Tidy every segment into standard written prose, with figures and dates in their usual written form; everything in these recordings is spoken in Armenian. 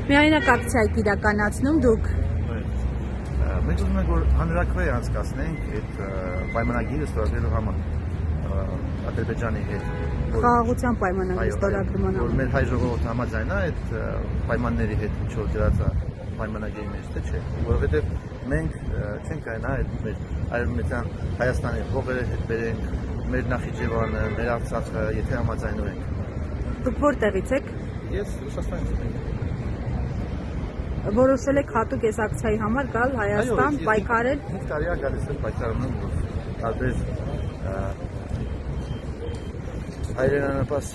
Միայնակ ակցիա եք իրականացնում դուք։ Մենք ուզում ենք, որ հանրաքվե անցկացնենք այդ պայմանագիրը ստորագրելու համար Ադրբեջանի հետ։ Խաղաղության պայմանագիր ստորագրման համար։ Որ մեր հայ ժողովուրդը համաձայնա այդ պայմանների հետ, ինչ որ դրած է պայմանագիրի մեջ, թե չէ։ Որովհետև մենք չենք կայնա այդ մեր արևմտյան Հայաստանի հողերը հետ բերենք, մեր Նախիջևանը, մեր Արցախը, եթե համաձայնու ենք։ Դուք որտեղից եք։ Ես Ռուսաստանից եմ։ Որոշել եք հատուկ այս ակցիայի համար գալ Հայաստան, պայքարել։ 5 տարի է գալիս եմ պայքարում տարբեր հայրենանպաստ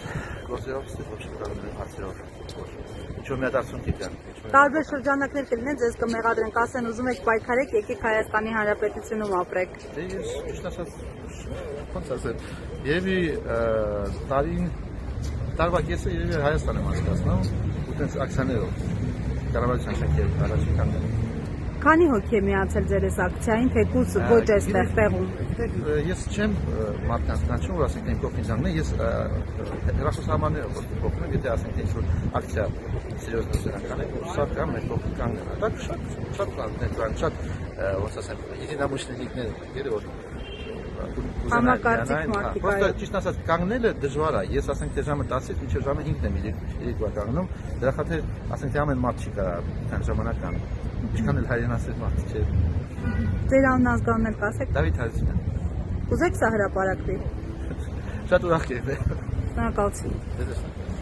գործերով, ստեղծագործական հարցերով, ինչ-որ մի հատ արդյունք եկան։ Տարբեր շրջանակներ կլինեն, ձեզ կմեղադրենք, ասեն ուզում եք պայքարեք, եկեք Հայաստանի Հանրապետությունում ապրեք։ Դե ես ճիշտ ասած, ոնց ասեմ, երևի տարվա կեսը երևի Հայաստան եմ անցկացնում, ու տենց ակցիաներով կառավարության շենքերի առաջին կանգնել։ Քանի հոգի է միացել ձեր այս ակցիային, թեկուզ ոչ այստեղ տեղում։ Ես չեմ մարդկանց կանչում, որ ասենք ինքնով ինձանն է, ես հեռախոսահամարներով փոխում եմ, եթե ասենք ինչ-որ ակցիա սերիոզնոսական է, սա կա մեր փոխի կանգնելը։ Դա շատ բան, շատ ոնց ասեմ, единомышленникներ, երևի համակարծիք մարդիկ։ Պրոստը ճիշտ ասած կանգնելը դժվար է։ Ես ասենք թե ժամը 10-ից մինչև ժամը 5-ն եմ իրիկվա կանգնում, դրա խաթեր ասենք թե ամեն մարդ չի կարա այդքան ժամանակ կանգնել։ Ինչքան էլ հայրենասեր մարդ չէ։ Ձեր անուն ազգանուն էլ կասեք։ Դավիթ Հարությունյան։ Կուզեք սա հրապարակվի։ Շատ ուրախ կերպ է։ Շնորհակալություն։